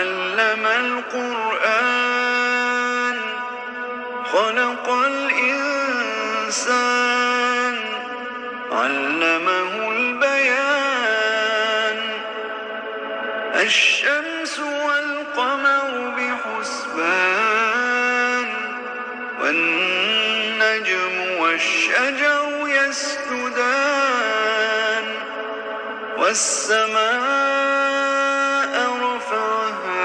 अल्लमल कुरआन खलक़ल इंसान अल्लमहुल बयान अश्शम्सु वल क़मरु बिहुस्बान वन्नज्मु वश्शजरु यस्जुदान वस्समाअ रफ़अहा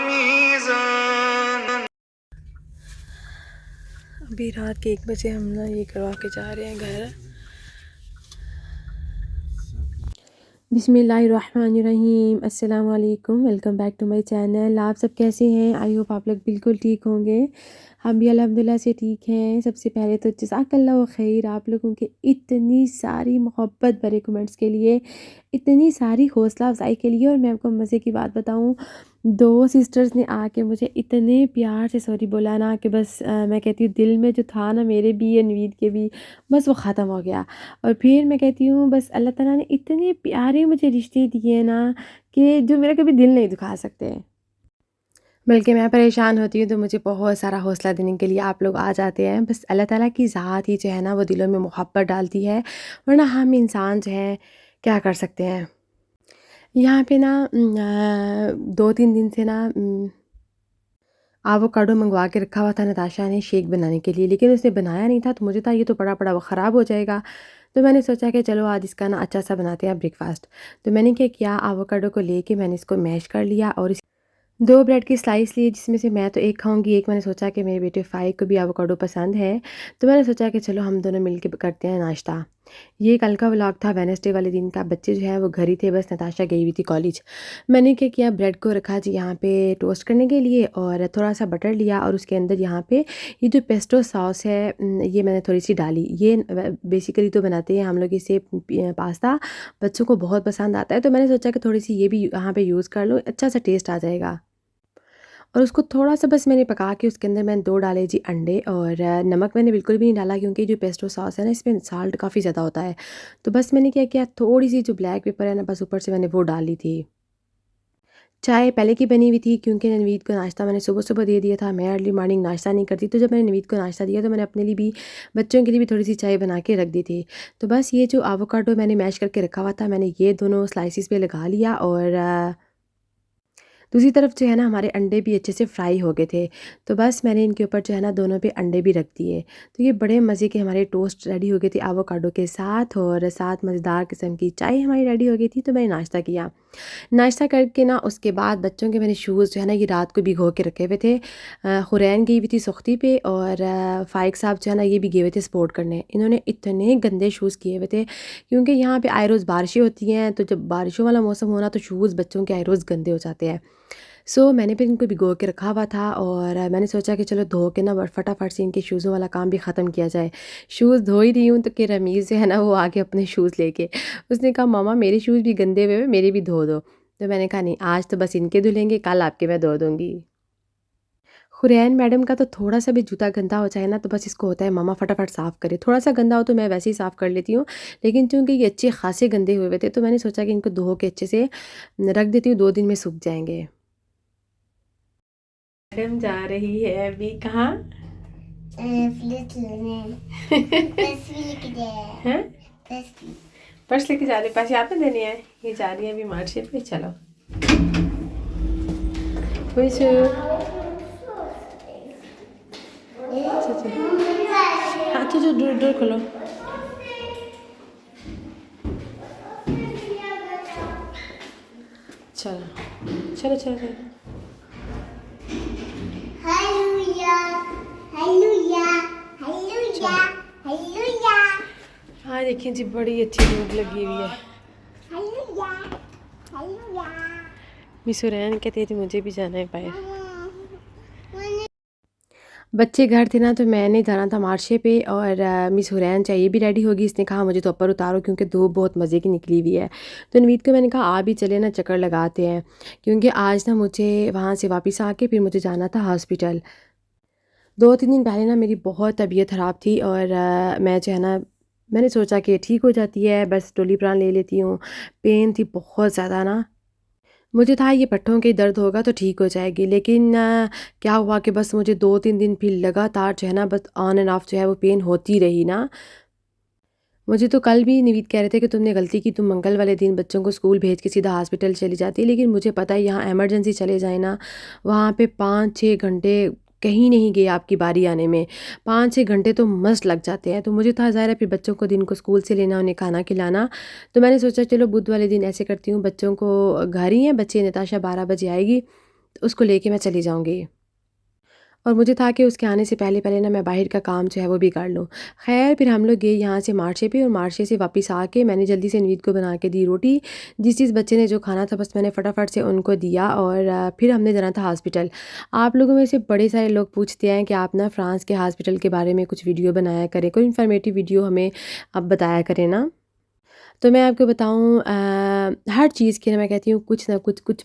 मीज़ान। अभी रात के 1 बजे हम ना ये करवा के जा रहे हैं घर। बिस्मिल्लाहिर्रहमानिर्रहीम, अस्सलाम वालेकुम, welcome back to my channel. आप सब कैसे हैं? आई होप आप लोग बिल्कुल ठीक होंगे। हम भी अल्हम्दुलिल्लाह से ठीक हैं। सबसे पहले तो जज़ाकल्लाहु खैर आप लोगों के इतनी सारी मोहब्बत भरे कमेंट्स के लिए, इतनी सारी हौसला अफजाई के लिए। और मैं आपको मज़े की बात बताऊं, 2 सिस्टर्स ने आके मुझे इतने प्यार से सॉरी बोला ना कि बस मैं कहती हूँ दिल में जो था ना मेरे भी और नवीद के भी, बस वो ख़त्म हो गया। और फिर मैं कहती हूँ बस अल्लाह ताला ने इतने प्यारे मुझे रिश्ते दिए ना कि जो मेरा कभी दिल नहीं दुखा सकते। बल्कि मैं परेशान होती हूँ तो मुझे बहुत सारा हौसला देने के लिए आप लोग आ जाते हैं। बस अल्लाह ताला की ज़ात ही जो है ना वो दिलों में मोहब्बत डालती है, वरना हम इंसान जो हैं क्या कर सकते हैं। यहाँ पे ना 2-3 दिन से ना आवाकाडो मंगवा के रखा हुआ था नताशा ने शेक बनाने के लिए, लेकिन उसने बनाया नहीं था। तो मुझे था ये तो पड़ा पड़ा वो ख़राब हो जाएगा। तो मैंने सोचा कि चलो आज इसका ना अच्छा सा बनाते हैं ब्रेकफास्ट। तो मैंने क्या किया, आवाकाडो को लेके मैंने इसको मैश कर लिया और 2 ब्रेड की स्लाइस ली, जिसमें से मैं तो 1 खाऊँगी, 1 मैंने सोचा कि मेरे बेटे फ़ाइक को भी एवोकाडो पसंद है। तो मैंने सोचा कि चलो हम दोनों मिल के करते हैं नाश्ता। ये कल का व्लॉग था वेडनेसडे वाले दिन का। बच्चे जो हैं वो घर ही थे, बस नताशा गई हुई थी कॉलेज। मैंने क्या किया, ब्रेड को रखा जी यहाँ पे टोस्ट करने के लिए और थोड़ा-सा बटर लिया और उसके अंदर यहाँ पे ये जो पेस्टो सॉस है ये मैंने थोड़ी-सी डाली। ये बेसिकली तो बनाते हैं हम लोग इसे पास्ता, बच्चों को बहुत पसंद आता है। तो मैंने सोचा कि थोड़ी-सी ये भी यहाँ पे यूज़ कर लो, अच्छा सा टेस्ट आ जाएगा। और उसको थोड़ा-सा बस मैंने पका के उसके अंदर मैंने 2 डाले जी अंडे और नमक मैंने बिल्कुल भी नहीं डाला, क्योंकि जो पेस्टो सॉस है ना इसमें साल्ट काफ़ी ज़्यादा होता है। तो बस मैंने क्या किया, थोड़ी-सी जो ब्लैक पेपर है ना बस ऊपर से मैंने वो डाल ली थी। चाय पहले की बनी हुई थी, क्योंकि नवीद को नाश्ता मैंने सुबह-सुबह दे दिया था। मैं अर्ली मॉर्निंग नाश्ता नहीं करती, तो जब मैंने नवीद को नाश्ता दिया तो मैंने अपने लिए भी, बच्चों के लिए भी थोड़ी-सी चाय बना के रख दी थी। तो बस ये जो एवोकाडो मैंने मैश करके रखा हुआ था, मैंने ये दोनों स्लाइसेस पे लगा लिया और दूसरी तरफ जो है ना हमारे अंडे भी अच्छे से फ्राई हो गए थे। तो बस मैंने इनके ऊपर जो है ना दोनों पे अंडे भी रख दिए। तो ये बड़े मज़े के हमारे टोस्ट रेडी हो गए थे एवोकाडो के साथ, और साथ मज़ेदार किस्म की चाय हमारी रेडी हो गई थी। तो मैंने नाश्ता किया। नाश्ता करके ना उसके बाद बच्चों के मैंने शूज़ जो है ना ये रात को भिगो के रखे हुए थे। हुरैन गई हुई थी सुख्ती पे और फ़ाइक साहब जो है ना ये भी गए हुए थे स्पोर्ट करने। इन्होंने इतने गंदे शूज़ किए हुए थे, क्योंकि यहाँ पे आए रोज़ बारिशें होती हैं, तो जब बारिशों वाला मौसम हो ना तो शूज़ बच्चों के आए रोज़ गंदे हो जाते हैं। मैंने फिर इनको भिगो के रखा हुआ था और मैंने सोचा कि चलो धो के ना फटाफट से इनके शूज़ों वाला काम भी ख़त्म किया जाए। शूज़ धो ही रही हूँ तो कि रमीज़ जो है ना वो आके अपने शूज़ लेके, उसने कहा मम्मा मेरे शूज़ भी गंदे हुए हैं, मेरे भी धो दो। तो मैंने कहा नहीं, आज तो बस इनके धुलेंगे, कल आपके मैं धो दूँगी। हुरैन मैडम का तो थोड़ा-सा भी जूता गंदा हो जाए ना तो बस इसको होता है मम्मा फटाफट साफ़ करे। थोड़ा-सा गंदा हो तो मैं वैसे ही साफ़ कर लेती हूँ, लेकिन चूँकि ये अच्छे ख़ासे गंदे हुए हुए थे तो मैंने सोचा कि इनको धो के अच्छे से रख देती हूँ, 2 दिन में सूख जाएँगे। मैडम जा रही है अभी कहाँ? फ्लूट लेने पर्स भी लेके जाए हैं? पर्स भी पर्स लेके जा रही, पैसे आप में देने हैं? ये जा रही है अभी मार्केट पे। चलो खुश हो? अच्छा जो डोर डोर खोलो। चलो चलो चलो चलो। हालेलुया हालेलुया हालेलुया हालेलुया हाँ देखिए जी बड़ी अच्छी धूप लगी हुई है। हालेलुया हालेलुया मिस हुरैन कहती थी मुझे भी जाना है बाहर। बच्चे घर थे ना तो मैंने जाना था मार्शे पे और मिस हुरैन चाहिए भी रेडी होगी, इसने कहा मुझे तो ऊपर उतारो क्योंकि धूप बहुत मज़े की निकली हुई है। तो नवीद को मैंने कहा आ भी चले ना, चक्कर लगाते हैं, क्योंकि आज ना मुझे वहाँ से वापस आके फिर मुझे जाना था हॉस्पिटल। 2-3 दिन पहले ना मेरी बहुत तबीयत ख़राब थी और मैं जो है ना मैंने सोचा कि ठीक हो जाती है, बस टोलीप्रान ले लेती हूँ। पेन थी बहुत ज़्यादा ना, मुझे था ये पट्टों के दर्द होगा तो ठीक हो जाएगी, लेकिन क्या हुआ कि बस मुझे 2-3 दिन फिर लगातार जो है ना बस ऑन एंड ऑफ जो है वो पेन होती रही ना। मुझे तो कल भी निवीद कह रहे थे कि तुमने गलती की, तुम मंगल वाले दिन बच्चों को स्कूल भेज के सीधा हॉस्पिटल चली जाती, लेकिन मुझे पता है यहाँ इमरजेंसी चले जाए ना, वहाँ पे 5-6 घंटे कहीं नहीं गए आपकी बारी आने में, 5-6 घंटे तो मस्त लग जाते हैं। तो मुझे था ज़ाहिर है फिर बच्चों को दिन को स्कूल से लेना, उन्हें खाना खिलाना, तो मैंने सोचा चलो बुध वाले दिन ऐसे करती हूँ, बच्चों को घर ही हैं बच्चे, नताशा 12 बजे आएगी तो उसको लेके मैं चली जाऊँगी। और मुझे था कि उसके आने से पहले ना मैं बाहर का काम जो है वो भी कर लूँ। ख़ैर फिर हम लोग गए यहाँ से मार्शे पे, और मार्शे से वापस आके मैंने जल्दी से नवीद को बना के दी रोटी। जिस बच्चे ने जो खाना था बस मैंने फटाफट से उनको दिया, और फिर हमने जाना था हॉस्पिटल। आप लोगों में से बड़े सारे लोग पूछते हैं कि आप ना फ्रांस के हॉस्पिटल के बारे में कुछ वीडियो बनाया करें, कोई इन्फॉर्मेटिव वीडियो हमें आप बताया करें ना। तो मैं आपको बताऊँ हर चीज़ के ना मैं कहती हूँ कुछ ना कुछ कुछ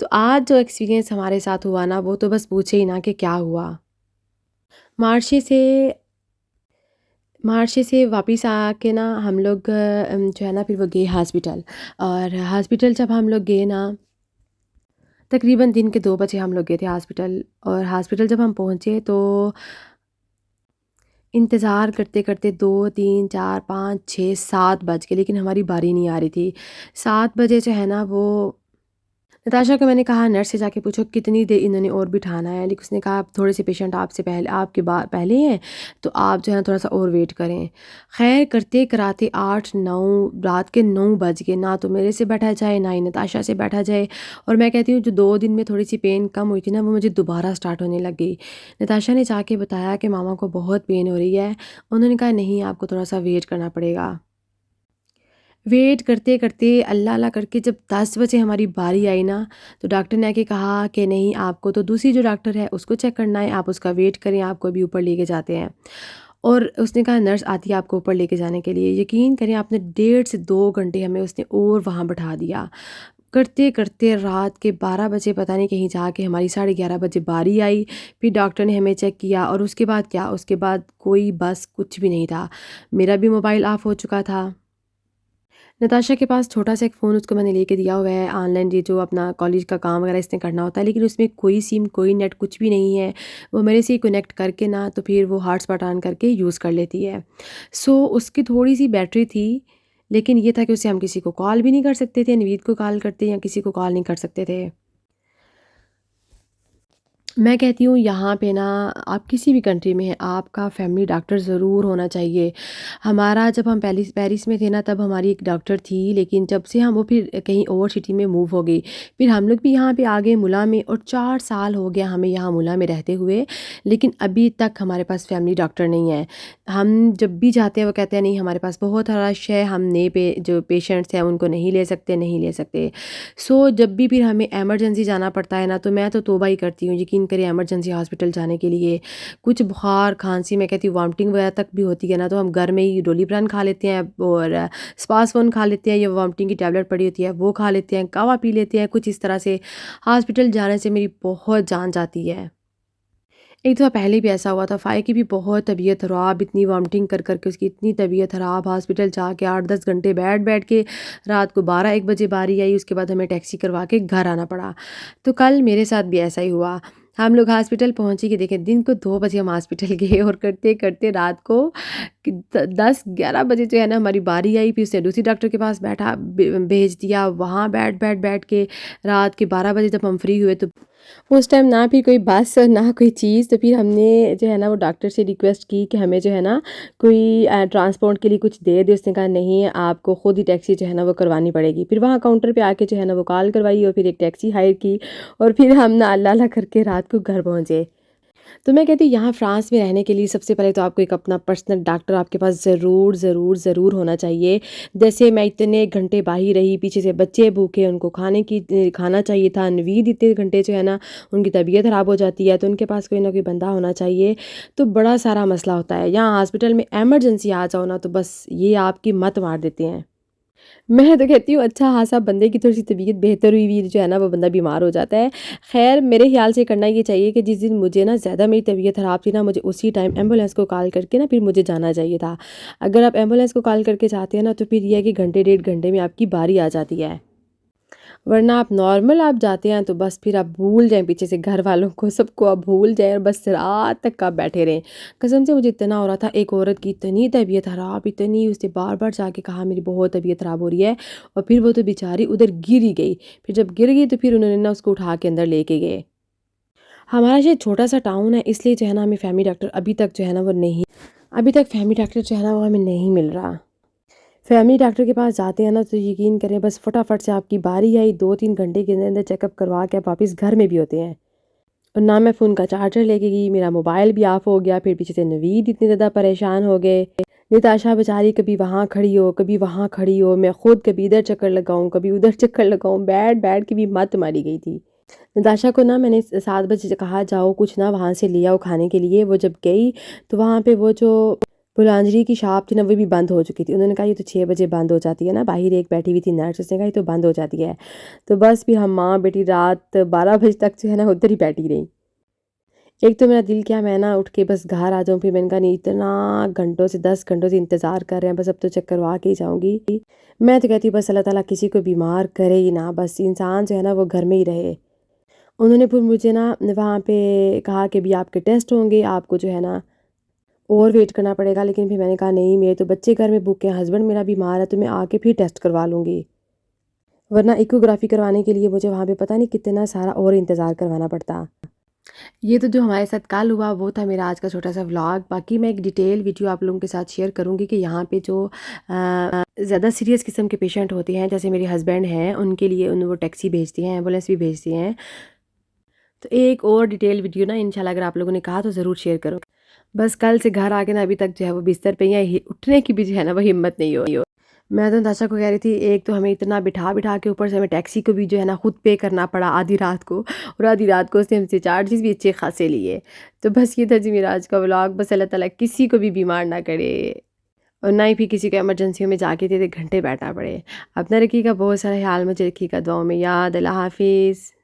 तो आज जो एक्सपीरियंस हमारे साथ हुआ ना वो तो बस पूछे ही ना कि क्या हुआ। मार्शे से मार्शे से वापस आके ना हम लोग जो है ना फिर वो गए हॉस्पिटल, और हॉस्पिटल जब हम लोग गए ना तकरीबन दिन के 2 बजे हम लोग गए थे हॉस्पिटल, और हॉस्पिटल जब हम पहुँचे तो इंतज़ार करते-करते 2, 3, 4, 5, 6, 7 बज गए, लेकिन हमारी बारी नहीं आ रही थी। 7 बजे जो है ना वो नताशा को मैंने कहा नर्स से जाके पूछो कितनी देर इन्होंने और बिठाना है, लेकिन उसने कहा थोड़े से पेशेंट आपसे पहले आपके बाद पहले हैं तो आप जो है ना थोड़ा-सा और वेट करें। ख़ैर करते कराते 8-9 रात के 9 बज गए, ना तो मेरे से बैठा जाए ना ही नताशा से बैठा जाए, और मैं कहती हूँ जो 2 दिन में थोड़ी-सी पेन कम हुई थी ना वो मुझे दोबारा स्टार्ट होने लग गई। नताशा ने जाके बताया कि मामा को बहुत पेन हो रही है। उन्होंने कहा नहीं आपको थोड़ा-सा वेट करना पड़ेगा। वेट करते-करते अल्लाह-अल्लाह करके जब 10 बजे हमारी बारी आई ना, तो डॉक्टर ने आके कहा कि नहीं आपको तो दूसरी जो डॉक्टर है उसको चेक करना है, आप उसका वेट करें, आपको अभी ऊपर लेके जाते हैं। और उसने कहा नर्स आती है आपको ऊपर लेके जाने के लिए। यकीन करें आपने 1.5 से 2 घंटे हमें उसने और वहाँ बिठा दिया। करते-करते रात के 12 बजे पता नहीं कहीं जाके हमारी 11:30 बजे बारी आई। फिर डॉक्टर ने हमें चेक किया, और उसके बाद क्या, उसके बाद कोई बस कुछ भी नहीं था। मेरा भी मोबाइल ऑफ़ हो चुका था। नताशा के पास छोटा-सा एक फ़ोन उसको मैंने लेके दिया हुआ है, ऑनलाइन ये जो अपना कॉलेज का काम वगैरह इसने करना होता है, लेकिन उसमें कोई सिम, कोई नेट कुछ भी नहीं है। वो मेरे से ही कनेक्ट करके ना तो फिर वो हॉटस्पॉट ऑन करके यूज़ कर लेती है। सो उसकी थोड़ी-सी बैटरी थी, लेकिन ये था कि उससे हम किसी को कॉल भी नहीं कर सकते थे, नवीद को कॉल करते या किसी को कॉल नहीं कर सकते थे। मैं कहती हूँ यहाँ पे ना आप किसी भी कंट्री में हैं, आपका फैमिली डॉक्टर ज़रूर होना चाहिए। हमारा जब हम पेरिस में थे ना तब हमारी एक डॉक्टर थी, लेकिन जब से हम वो फिर कहीं और सिटी में मूव हो गई, फिर हम लोग भी यहाँ पे आ गए मुला में, और 4 साल हो गया हमें यहाँ मुला में रहते हुए, लेकिन अभी तक हमारे पास फैमिली डॉक्टर नहीं है। हम जब भी जाते हैं वो कहते हैं नहीं हमारे पास बहुत रश है, हम नए जो पेशेंट्स हैं उनको नहीं ले सकते, नहीं ले सकते। सो जब भी फिर हमें इमरजेंसी जाना पड़ता है ना तो मैं तो तौबा ही करती हूँ, यकीन करें इमरजेंसी हॉस्पिटल जाने के लिए। कुछ बुखार, खांसी, मैं कहती हूँ वॉमिटिंग वगैरह तक भी होती है ना तो हम घर में ही डोलिप्रान खा लेते हैं, और स्पासवन खा लेते हैं, या वॉमिटिंग की टैबलेट पड़ी होती है वो खा लेते हैं, कावा पी लेते हैं, कुछ इस तरह से। हॉस्पिटल जाने से मेरी बहुत जान जाती है। एक दफ़ा पहले भी ऐसा हुआ था, फ़ाये की भी बहुत तबीयत ख़राब, इतनी वॉमिटिंग कर कर के उसकी इतनी तबीयत ख़राब, हॉस्पिटल जाके 8-10 घंटे बैठ के रात को 12-1 बजे बारी आई, उसके बाद हमें टैक्सी करवा के घर आना पड़ा। तो कल मेरे साथ भी ऐसा ही हुआ। हम लोग हॉस्पिटल पहुँचे कि देखें दिन को 2 बजे हम हॉस्पिटल गए, और करते-करते रात को 10-11 बजे जो है ना हमारी बारी आई, फिर उसने दूसरी डॉक्टर के पास भेज दिया, वहाँ बैठ के रात के 12 बजे जब हम फ्री हुए तो उस टाइम ना फिर कोई बस और ना कोई चीज़, तो फिर हमने जो है ना वो डॉक्टर से रिक्वेस्ट की कि हमें जो है ना कोई ट्रांसपोर्ट के लिए कुछ दे दे। उसने कहा नहीं आपको ख़ुद ही टैक्सी जो है ना वो करवानी पड़ेगी। फिर वहाँ काउंटर पे आके जो है ना वो कॉल करवाई, और फिर एक टैक्सी हायर की, और फिर हम ना अल्लाह करके रात को घर पहुँचे। तो मैं कहती हूँ यहाँ फ्रांस में रहने के लिए सबसे पहले तो आपको एक अपना पर्सनल डॉक्टर आपके पास ज़रूर होना चाहिए। जैसे मैं इतने घंटे बाहर रही, पीछे से बच्चे भूखे, उनको खाना चाहिए था, नवीद इतने घंटे जो है ना उनकी तबीयत ख़राब हो जाती है, तो उनके पास कोई ना कोई बंदा होना चाहिए। तो बड़ा सारा मसला होता है। यहाँ हॉस्पिटल में इमरजेंसी आ जाओ ना तो बस ये आपकी मत मार देते हैं। मैं तो कहती हूँ अच्छा ख़ासा बंदे की थोड़ी-सी तबीयत बेहतर हुई हुई जो है ना वो बंदा बीमार हो जाता है। ख़ैर मेरे ख़्याल से करना ये चाहिए कि जिस दिन मुझे ना ज़्यादा मेरी तबीयत ख़राब थी ना मुझे उसी टाइम एम्बुलेंस को कॉल करके ना फिर मुझे जाना चाहिए था। अगर आप एम्बुलेंस को कॉल करके जाते हैं ना तो फिर ये है कि घंटे डेढ़ घंटे में आपकी बारी आ जाती है। वरना आप नॉर्मल आप जाते हैं तो बस फिर आप भूल जाएँ पीछे से घर वालों को, सबको आप भूल जाएँ और बस रात तक आप बैठे रहें। कसम से मुझे इतना हो रहा था, एक औरत की इतनी तबीयत ख़राब, इतनी उसने बार-बार जाके कहा मेरी बहुत तबीयत ख़राब हो रही है और फिर वो तो बेचारी उधर गिर ही गई। फिर जब गिर गई तो फिर उन्होंने ना उसको उठा के अंदर लेके गए। हमारा ये छोटा-सा टाउन है इसलिए जो है ना हमें फैमिली डॉक्टर अभी तक जो है ना वो नहीं अभी तक फैमिली डॉक्टर जो है ना वो हमें नहीं मिल रहा। फैमिली डॉक्टर के पास जाते हैं ना तो यकीन करें बस फटाफट से आपकी बारी आई 2-3 घंटे के अंदर-अंदर चेकअप करवा के आप वापस घर में भी होते हैं। और ना मैं फ़ोन का चार्जर लेके गई, मेरा मोबाइल भी ऑफ हो गया, फिर पीछे से नवीद इतने ज़्यादा परेशान हो गए। निताशा बेचारी कभी वहाँ खड़ी हो, कभी वहाँ खड़ी हो, मैं खुद कभी इधर चक्कर लगाऊँ, कभी उधर चक्कर लगाऊँ, बैठ-बैठ के भी मत मारी गई थी। निताशा को ना मैंने 7 बजे कहा जाओ कुछ ना वहाँ से ले आओ खाने के लिए, वो जब गई तो वहाँ पे वो जो बुलांजरी की शॉप थी ना वो भी बंद हो चुकी थी। उन्होंने कहा ये तो 6 बजे बंद हो जाती है ना, बाहर एक बैठी हुई थी नर्स, उसने कहा ये तो बंद हो जाती है। तो बस फिर हम माँ बेटी रात 12 बजे तक जो है ना उधर ही बैठी रहीं। एक तो मेरा दिल किया मैं ना उठ के बस घर आ जाऊँ, फिर मैंने कहा नहीं इतना घंटों से 10 घंटों से इंतज़ार कर रहे हैं, बस अब तो चेक करवा के ही जाऊँगी। मैं तो कहती हूँ बस अल्लाह ताला किसी को बीमार करे ही ना, बस इंसान जो है ना वो घर में ही रहे। उन्होंने फिर मुझे ना वहाँ पे कहा कि अभी आपके टेस्ट होंगे, आपको जो है ना और वेट करना पड़ेगा, लेकिन फिर मैंने कहा नहीं मेरे तो बच्चे घर में भूखे हैं, हस्बैंड मेरा बीमार है तो मैं आके फिर टेस्ट करवा लूँगी। वरना इकोग्राफी करवाने के लिए मुझे वहाँ पे पता नहीं कितना सारा और इंतज़ार करवाना पड़ता। ये तो जो हमारे साथ कल हुआ वो था मेरा आज का छोटा-सा व्लॉग। बाकी मैं एक डिटेल वीडियो आप लोगों के साथ शेयर करूँगी कि यहाँ पे जो ज़्यादा सीरियस किस्म के पेशेंट होते हैं, जैसे मेरे हस्बैंड हैं, उनके लिए वो टैक्सी भेजती हैं, एम्बुलेंस भी भेजती हैं। तो एक और डिटेल वीडियो ना इंशाल्लाह अगर आप लोगों ने कहा तो ज़रूर शेयर करूँ। बस कल से घर आके ना अभी तक जो है वो बिस्तर पे ही हैं, उठने की भी जो है ना वो हिम्मत नहीं हो रही हो। मैं तो नताशा को कह रही थी एक तो हमें इतना बिठा-बिठा के ऊपर से हमें टैक्सी को भी जो है ना खुद पे करना पड़ा आधी रात को और आधी रात को उसने हमसे चार्जेस भी अच्छे खासे लिए। तो बस ये था जी मेरा आज का व्लॉग। बस अल्लाह ताला किसी को भी बीमार ना करे और ना ही फिर किसी को इमरजेंसी में जाके इतने घंटे बैठना पड़े। अपना रखिएगा, बहुत सारा ख्याल मुझे रखिएगा दुआओं में याद। अल्लाह हाफ़िज़।